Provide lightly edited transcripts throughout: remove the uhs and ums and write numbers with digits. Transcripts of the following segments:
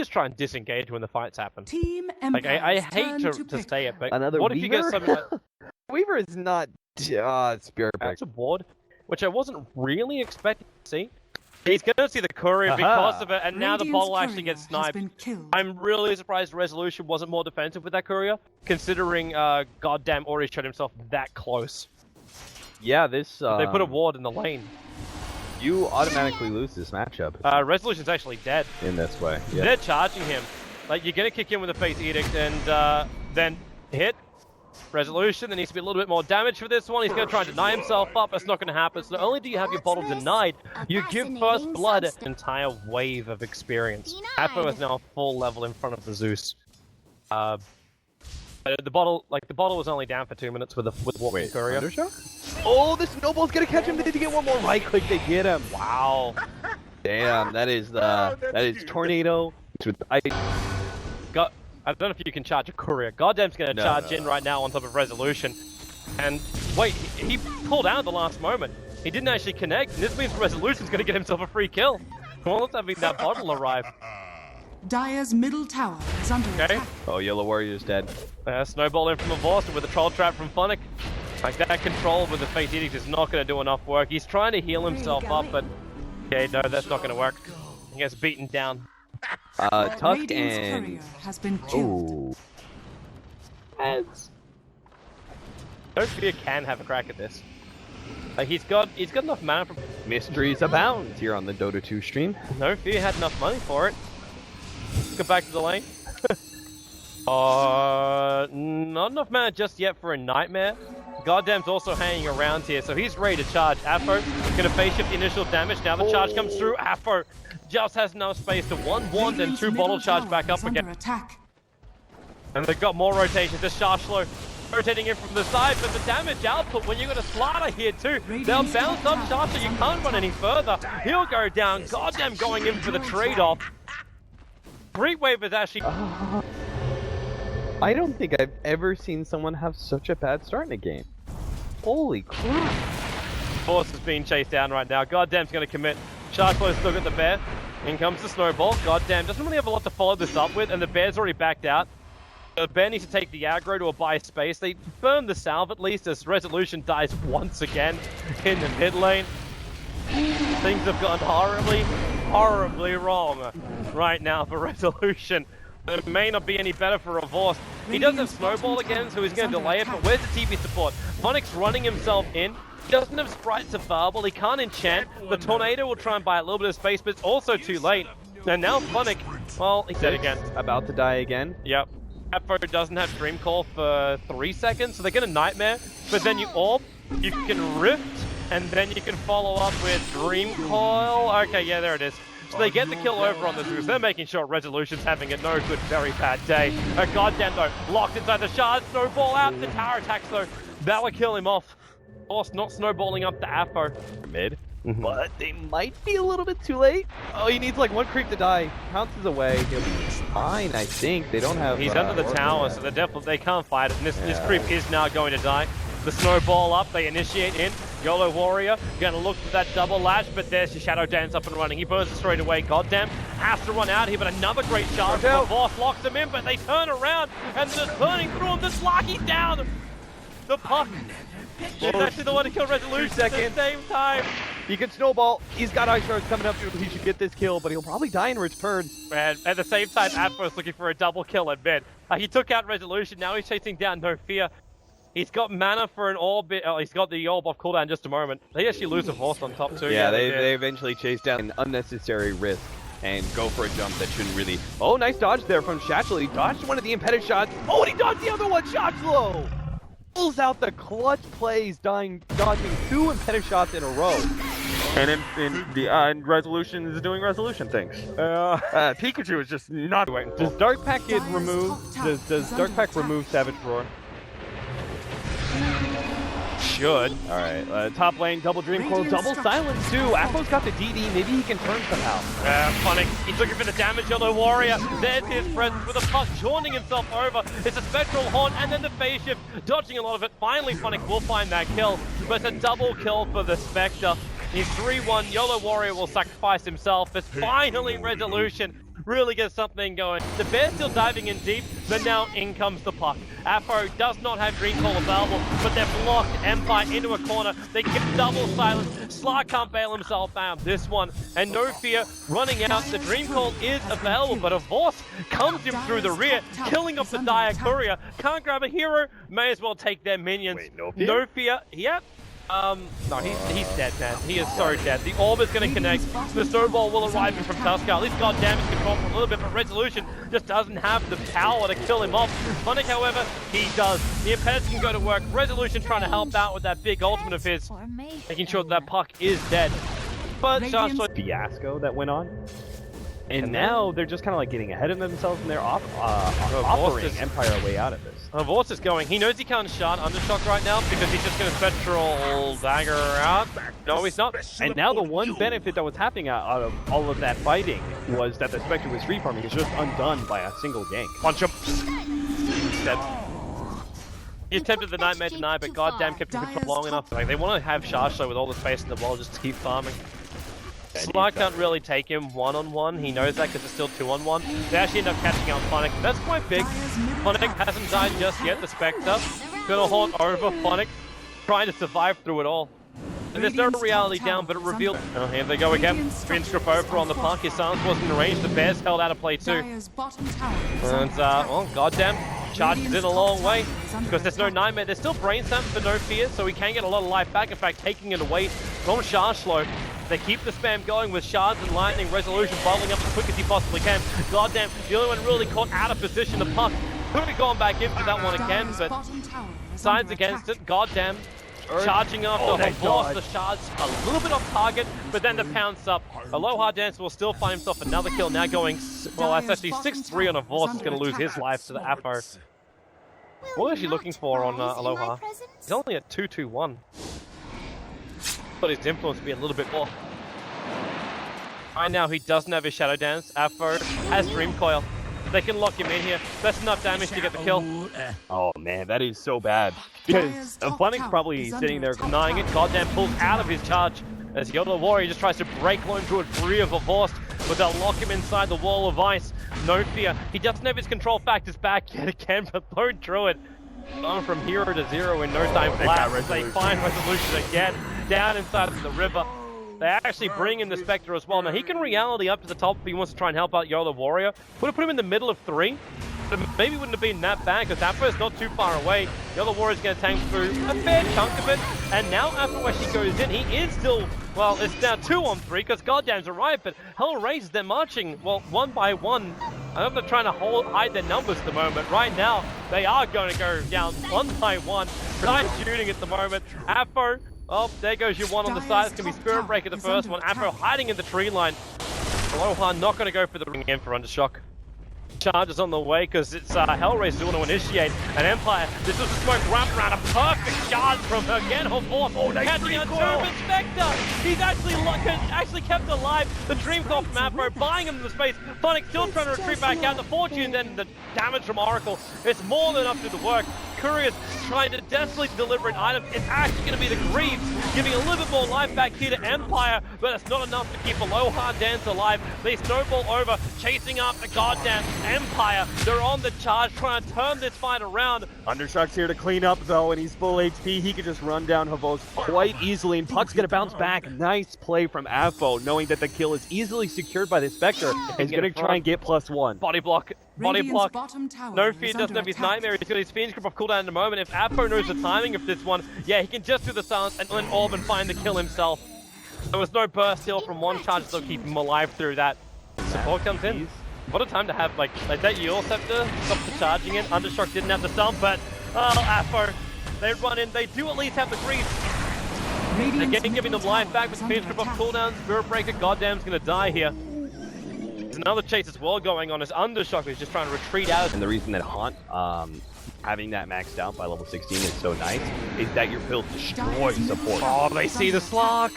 just try and disengage when the fights happen. Team Like, I hate to say it, but Another what if you get Weaver? something like... Weaver is not... Spirit Pick. That's a ward, which I wasn't really expecting to see. He's going to see the courier because of it, and now the bottle actually gets sniped. I'm really surprised Resolution wasn't more defensive with that courier, considering goddamn already shot himself that close. Yeah, this... They put a ward in the lane. You automatically lose this matchup. Resolution's actually dead. In this way, yeah. They're charging him. Like, you're going to kick in with a Face Edict and then hit. Resolution, there needs to be a little bit more damage for this one. He's going to try and deny himself up. That's not going to happen. So not only do you have your bottle denied, you give first blood an entire wave of experience. Afo is now full level in front of the Zeus. The bottle was only down for 2 minutes with Walking Courier. Undershot? Oh, the snowball's going to catch him. They need to get one more right click to get him. Wow. Damn, that is Tornado. I don't know if you can charge a courier. Goddamn's going to charge in right now on top of Resolution. And wait, he pulled out at the last moment. He didn't actually connect, and this means Resolution's going to get himself a free kill. Well, let's have that bottle arrive. Dire's middle tower is under attack. Oh, Yellow Warrior's dead. Snowball in from Avast with a troll trap from Phonic. Like, that control with the Fate Edict is not going to do enough work. He's trying to heal himself up, but... Okay, no, that's not going to work. He gets beaten down. Tusk and... has been killed. No Fear can have a crack at this. Like, he's got enough mana for... Mysteries abound here on the Dota 2 stream. No Fear had enough money for it. Let's go back to the lane. Not enough mana just yet for a Nightmare. Goddamn's also hanging around here, so he's ready to charge. Afo gonna face shift the initial damage. Now the charge comes through. Afo just has enough space to one wand and two bottle charge back up again. And they've got more rotations. The Sharslow rotating in from the side, but the damage output when you got a Slider here too. They'll bounce up Sharslow. You can't run any further. He'll go down. Goddamn going in for the trade-off. Great Wave is actually... I don't think I've ever seen someone have such a bad start in a game. Holy crap. Force is being chased down right now. Goddamn's going to commit. Sharklow's still got the bear. In comes the snowball. Goddamn doesn't really have a lot to follow this up with, and the bear's already backed out. The bear needs to take the aggro to a buy space. They burn the salve at least as Resolution dies once again in the mid lane. Things have gone horribly wrong right now for Resolution. It may not be any better for Avast. He does have Snowball again, so he's going to delay it, but where's the TP support? Phonic's running himself in. He doesn't have Sprite to Fable, he can't enchant. The Tornado will try and buy a little bit of space, but it's also too late. And now Phonic, well, he's dead again. About to die again. Yep. Appo doesn't have Dream Call for 3 seconds, so they get a Nightmare, but then you Orb, you can Rift, and then you can follow up with Dream Coil. Okay, yeah, there it is. So they get the kill over on the Zeus. They're making sure Resolution's having a no good, very bad day. Goddamn though, locked inside the shard, snowball out, the tower attacks though. That will kill him off. Force not snowballing up the Afo. Mid. But they might be a little bit too late. Oh, he needs like one creep to die. Pounces away. He'll be fine, I think. They don't have... He's under the tower, so they can't fight it. And this creep is now going to die. The snowball up, they initiate in. YOLO Warrior gonna look for that double lash, but there's your Shadow Dance up and running. He burns it straight away. Goddamn has to run out here, but another great charge. The boss locks him in, but they turn around and they're turning through him. The Slarky's down. The puck is actually the one to kill Resolution at the same time. He can snowball. He's got Ice Shards coming up. He should get this kill, but he'll probably die in return. And at the same time, Atfo's looking for a double kill at mid. He took out Resolution. Now he's chasing down No Fear. He's got mana for an orb. He's got the orb off cooldown in just a moment. They actually lose a horse on top too. Yeah, they eventually chase down an unnecessary risk and go for a jump that shouldn't really... Oh, nice dodge there from Shatchel. He dodged one of the impeded shots. Oh, and he dodged the other one. Shatchel pulls out the clutch plays, dodging 2 impeded shots in a row. And Resolution is doing Resolution things. Pikachu is just not waiting. Does Dark Pack get removed? Does Dark Pack remove Savage Roar? Should. Alright, top lane, double Dream Coil, double Silence too. Afo's got the DD, maybe he can turn somehow. Phonic, he's looking for the damage. YOLO Warrior, there's his presence with a puck, jaunting himself over. It's a Spectral Horn and then the phase shift, dodging a lot of it. Finally, Phonic will find that kill, but it's a double kill for the Spectre. He's 3-1, YOLO Warrior will sacrifice himself. It's finally Resolution really get something going. The Bear's still diving in deep, but now in comes the puck. Apo does not have Green Call available, but they're blocked. Empire into a corner. They get double silence. Slark can't bail himself out this one. And No Fear running out. The Dream Call is available, but a Force comes in through the rear, killing off the Dire Courier. Can't grab a hero. May as well take their minions. Wait, No Fear? No Fear, yep. No, he's dead, man. He is so dead. The orb is going to connect. The snowball will arrive in from Tusker. At least goddamn is controlled for a little bit, but Resolution just doesn't have the power to kill him off. Phonic, however, he does. The Impedance can go to work. Resolution trying to help out with that big ultimate of his, making sure that puck is dead. But fiasco that went on. And now they're just kind of like getting ahead of themselves and they're offering Empire a way out of this. Vorce is going. He knows he can't shot Undershock right now because he's just going to Spectral Dagger out. No, he's not. And now the one benefit that was happening out of all of that fighting was that the Spectre was free farming. It's just undone by a single gank. Punch him. Dead. He attempted the Nightmare Deny, but goddamn kept him control long enough. Like, they want to have Charge with all the space in the wall just to keep farming. Slark can't really take him one-on-one. He knows that because it's still 2-on-1. They actually end up catching out Phonic. That's quite big. Phonic hasn't died just yet. The Spectre gonna haunt over Phonic, trying to survive through it all. And there's no reality down, but it revealed. Oh, here they go again. Finscrip over on the puck. His silence wasn't in range. The Bears held out of play too. And oh goddamn, charges in a long way because there's no Nightmare. There's still Brain Stamp for No Fear, so he can get a lot of life back. In fact, taking it away from Chargelo. They keep the spam going with Shards and Lightning. Resolution bottling up as quick as he possibly can. Goddamn, the only one really caught out of position. The puck could have gone back into that one again, but signs against it. Goddamn, charging after her Force. The Shards a little bit off target, but then the pounce up. Alohadance will still find himself another kill. Now going, well, that's actually 6-3 on a Force. He's going to lose his life to the Apo. What is he looking for on Aloha? He's only at 2-2-1. But his influence will be a little bit more. Right now, he doesn't have his Shadow Dance. Afro has Dream Coil. They can lock him in here. That's enough damage to get the kill. Oh man, that is so bad. Because Afoninje's probably sitting there denying it. Goddamn pulls out of his charge. As Yoda Warrior just tries to break low into a free of a Vorst, but they'll lock him inside the wall of ice. No Fear. He doesn't have his control factors back yet again, but Lone Druid gone from hero to zero in no time flat. They find Resolution again. Down inside of the river. They actually bring in the Spectre as well. Now he can reality up to the top if he wants to try and help out Yola Warrior. Would have put him in the middle of 3. But maybe wouldn't have been that bad because Apo's not too far away. Yola Warrior's going to tank through a fair chunk of it. And now Apo actually goes in. He is still, well, it's now 2-on-3 because Goddam's arrived. But HellRaisers, they're marching, well, 1 by 1. I know they're trying to hide their numbers at the moment. Right now, they are going to go down 1 by 1. Nice shooting at the moment. Apo. Oh, there goes your one on the side. It's going to be Spirit Breaker the first one. Apo hiding in the tree line. Aloha not going to go for the ring in for Undershock. Charges on the way because it's HellRaisers who want to initiate an Empire. This was a smoke wrap around. A perfect charge from her again. Her Force catching out Turban Spectre. He's actually kept alive. The Dream Call from Apo buying him the space. Phonic still trying to retreat back out. The Fortune then the damage from Oracle. It's more than enough to do the work. Courier's trying to desperately deliver an item. It's actually going to be the Greaves, giving a little bit more life back here to Empire, but it's not enough to keep Alohadance alive. They snowball over, chasing after goddamn Empire. They're on the charge, trying to turn this fight around. Undershock's here to clean up though, and he's full HP. He could just run down Havos quite easily, and Puck's going to bounce back. Nice play from Afo, knowing that the kill is easily secured by the Spectre. He's going to try and get +1. Body block. Body block. No Fear doesn't have his Nightmare. He's got his Fiend's Grip off cooldown in a moment. If Apo knows the timing of this one, yeah, he can just do the silence and then orb and find the kill himself. There was no burst heal from one charge to keep him alive through that. Support comes in. What a time to have, like that Yule Scepter, stop the charging in. Undershock didn't have the stump, but, oh, Apo, they run in. They do at least have the Greaves. They're giving them life back with Fiend's Grip off cooldown. Spirit Breaker, goddamn's gonna die here. There's another chase as well going on as Undershock is just trying to retreat out. And the reason that Haunt, having that maxed out by level 16 is so nice, is that your build destroys support. Oh, they see the Slark!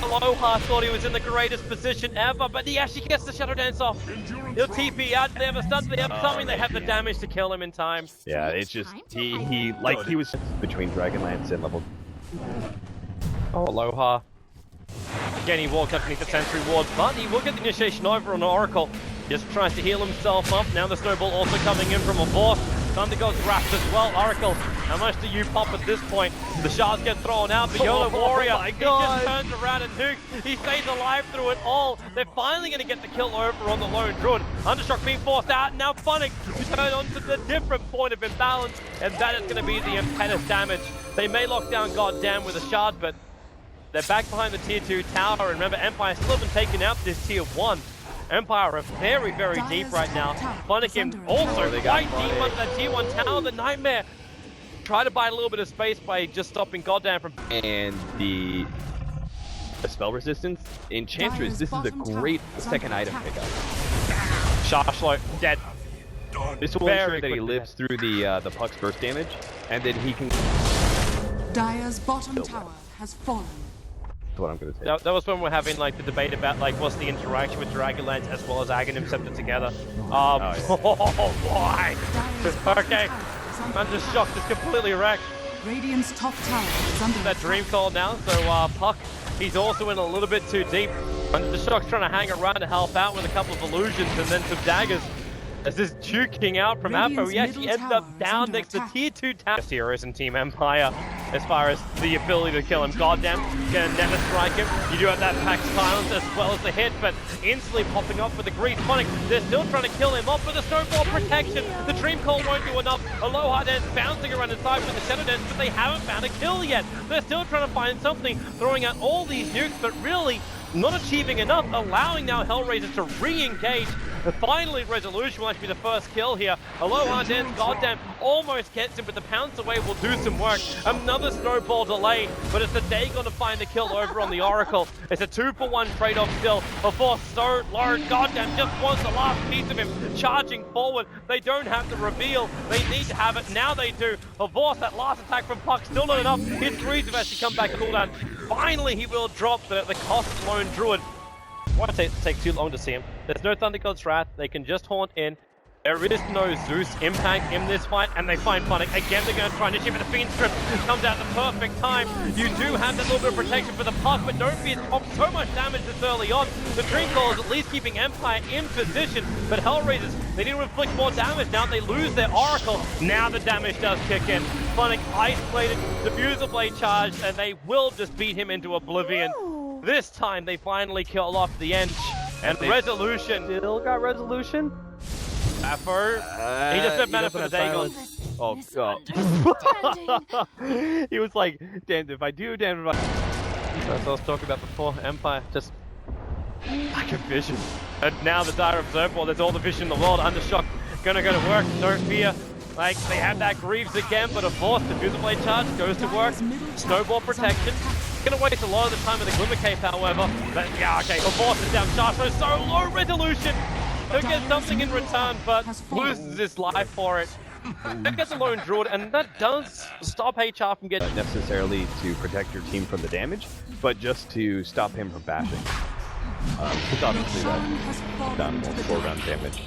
Aloha thought he was in the greatest position ever, but he actually gets the Shadow Dance off. He'll TP out, they have a stun, they have something, they have the damage to kill him in time. Yeah, it's just, he was between Dragonlance and level... Oh, Aloha. Again, he walked underneath the Sentry Ward, but he will get the initiation over on Oracle. Just tries to heal himself up. Now the snowball also coming in from a force. Thunder God's wrapped as well. Oracle, how much do you pop at this point? The shards get thrown out, but YOLO Warrior, he just turns around and nukes. He stays alive through it all. They're finally going to get the kill over on the lone druid. Undershock being forced out, and now Funnick turn on to the different point of imbalance, and that is going to be the impetus damage. They may lock down Goddam with a shard, but they're back behind the tier 2 tower. And remember, Empire still haven't taken out this tier 1. Empire are very, very deep right now. Funnick also quite deep under that tier 1 tower. The Nightmare try to buy a little bit of space by just stopping Goddam from... And the spell resistance. Enchantress, this is a great second item pickup. Shashlo, dead. This will ensure that he lives through the Puck's burst damage, and then he can... Dire's bottom tower has fallen. That's what I'm going to say. That was when we're having like the debate about like what's the interaction with Dragonlance as well as Aghanim Scepter together. Oh boy! Okay, Undershock just completely wrecked. Radiant's top tower is under That Dream Call now, so Puck, he's also in a little bit too deep. Undershock's trying to hang around to help out with a couple of illusions and then some daggers. As this juking out from Apo, he actually ended up down next to tier 2 tower. Heroes in Team Empire as far as the ability to kill him. Goddam, gonna never strike him. You do have that pack silence as well as the hit, but instantly popping up with the Grease Funnick. They're still trying to kill him off with the Snowball protection. The Dream Call won't do enough. Alohadance bouncing around inside with the Shadow Dance, but they haven't found a kill yet. They're still trying to find something, throwing out all these nukes, but really not achieving enough, allowing now HellRaisers to re-engage. Finally, Resolution will actually be the first kill here. Alohadance, Goddam, almost gets him, but the pounce away will do some work. Another snowball delay, but it's the Dagon to find the kill over on the Oracle. It's a 2-for-1 trade-off still. A force so low, Goddam just wants the last piece of him, charging forward. They don't have the reveal. They need to have it. Now they do. A force, that last attack from Puck, still not enough. His freeze have actually come back cooldown. Finally, he will drop, but at the cost of Lone Druid. Why take too long to see him? There's no Thunder God's Wrath. They can just haunt in. There is no Zeus impact in this fight, and they find Funnick. Again, they're going to try and initiate, but the Fiend Strip comes out at the perfect time. You do have that little bit of protection for the Puck, but don't be popped so much damage this early on. The Dream Call is at least keeping Empire in position, but HellRaisers, they need to inflict more damage now. They lose their Oracle. Now the damage does kick in. Funnick ice-plated, Diffuser Blade charged, and they will just beat him into oblivion. This time, they finally kill off the Ench, and Resolution. Still got Resolution? Afro, he just went better for the Dagon. Oh, God. He was like, damned if I do, damned if I... That's what I was talking about before. Empire, just lack of vision. And now the Dire Observer, well, there's all the vision in the world. Undershock, gonna go to work, no fear. Like, they have that Greaves again, but a force, Diffuser Blade charge goes to work. Snowball protection. Gonna waste a lot of the time with the Glimmer Cape, however. But yeah, okay, the force is down. Shashlo, so low Resolution. He'll get something in return, but loses his life for it. He gets a Lone Druid, and that does stop HR from getting... Not necessarily to protect your team from the damage, but just to stop him from bashing. It's obviously that done multiple round damage.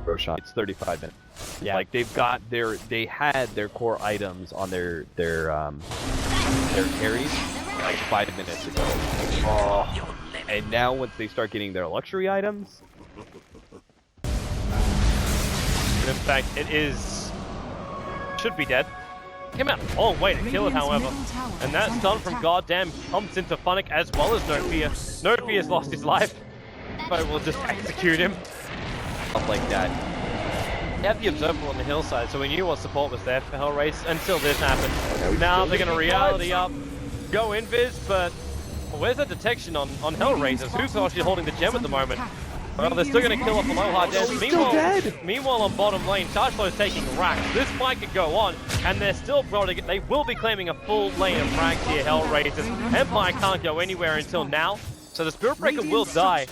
Roshan, it's 35 minutes. Yeah. Like they had their core items on their carries like 5 minutes ago. Oh. And now once they start getting their luxury items, in fact, it should be dead. Came out a long way to kill it, however. And that stun from Goddam pumps into Funnick as well as No Fear. No Fear's lost his life, but we'll just execute him. Stuff like that. You have the Observer on the hillside, so we knew what support was there for HellRaisers until this happened. Now they're going to reality up, go invis, but where's that detection on HellRaisers? Who's actually holding the gem at the moment? Well, they're still going to kill off Alohadance. Meanwhile, on bottom lane, Chargeflow's taking racks. This fight could go on, and they're still probably they will be claiming a full lane of racks here, HellRaisers. Empire can't go anywhere until now, so the Spirit Breaker will die,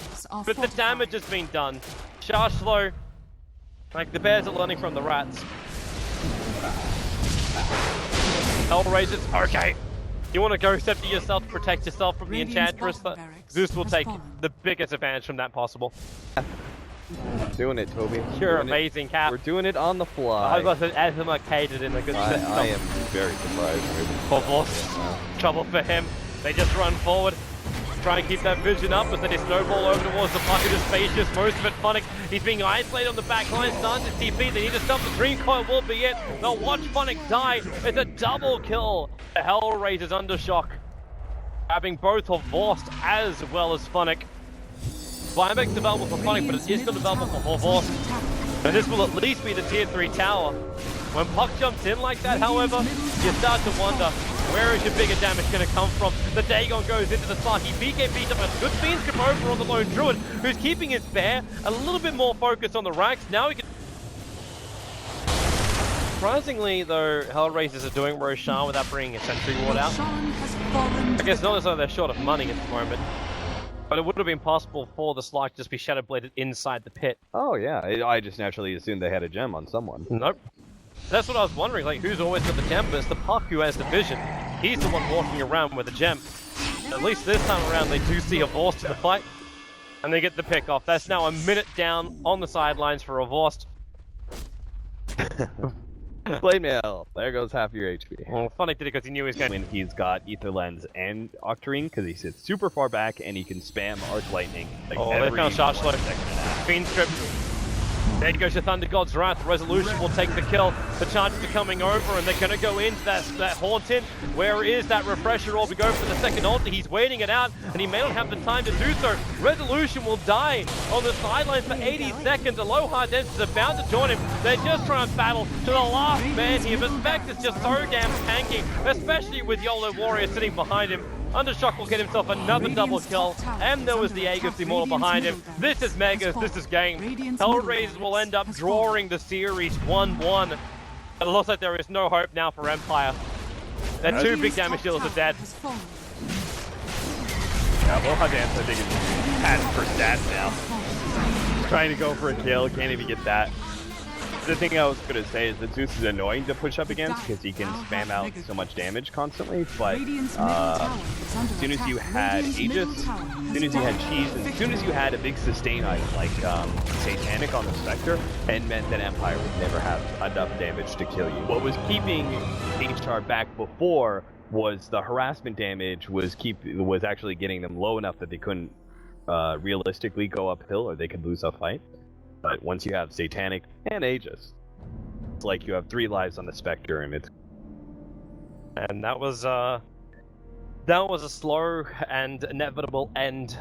but the damage has been done. Chargeflow, like the bears are learning from the rats. HellRaisers, okay. You want to go scepter yourself to protect yourself from the Enchantress, but Zeus will take the biggest advantage from that possible. Doing it, Toby. You're amazing, Cap. We're doing it on the fly. I was as him arcaded in a good sense. I am very surprised. Trouble for him. They just run forward. try and keep that vision up as they snowball over towards the pocket of Spacious. Most of it Funnick. He's being isolated on the back line. Starting to TP. They need to stop the Dream Coil will be it. They'll watch Funnick die. It's a double kill. The HellRaisers under shock. Grabbing both Horvorst as well as Funnick. Buyback's development for Funnick, but it is still development for Horvorst. And this will at least be the tier 3 tower. When Puck jumps in like that, however, you start to wonder, where is your bigger damage going to come from? The Dagon goes into the Sparky. BK beats up a good Fiend Skip over on the lone Druid, who's keeping his bear a little bit more focused on the racks. Now he can... Surprisingly, though, HellRaisers are doing Roshan without bringing a Sentry Ward out. I guess not as though they're short of money at the moment. But it would have been possible for the Slark to just be Shadow Bladed inside the pit. Oh yeah, I just naturally assumed they had a gem on someone. Nope. That's what I was wondering, like, who's always got the gem? But it's the Puck who has the vision. He's the one walking around with the gem. At least this time around, they do see a Vorst in the fight. And they get the pick off. That's now a minute down on the sidelines for a Vorst. Blade Mail. There goes half your HP. Well, Funny did it because he knew he was going When he's got Ether Lens and Octarine, because he sits super far back and he can spam Arc Lightning. Like they found Shot Slow. second and a half. Fiend Strip. There goes the Thunder God's Wrath. Resolution will take the kill. The charges are coming over and they're going to go into that Haunted. Where is that Refresher Orb? We go for the second ulti. He's waiting it out and he may not have the time to do so. Resolution will die on the sidelines for 80 seconds. Alohadance is about to join him. They're just trying to battle to the last man here. But Spect is just so damn tanky, especially with YOLO Warrior sitting behind him. Undershock will get himself another double kill, and there was the Aegis Immortal behind him. This is Megas, this is game. HellRaisers will end up drawing the series 1-1. It looks like there is no hope now for Empire. Their two big damage dealers are dead. Alohadance, I think, is patent for stats now. Trying to go for a kill, can't even get that. The thing I was going to say is that Zeus is annoying to push up against because he can spam out so much damage constantly, but as soon as you had Aegis, as soon as you had Cheese, and as soon as you had a big sustain item like Satanic on the Spectre, it meant that Empire would never have enough damage to kill you. What was keeping HR back before was the harassment damage was actually getting them low enough that they couldn't realistically go uphill or they could lose a fight. But once you have Satanic and Aegis, it's like you have 3 lives on the Spectre, and that was a slow and inevitable end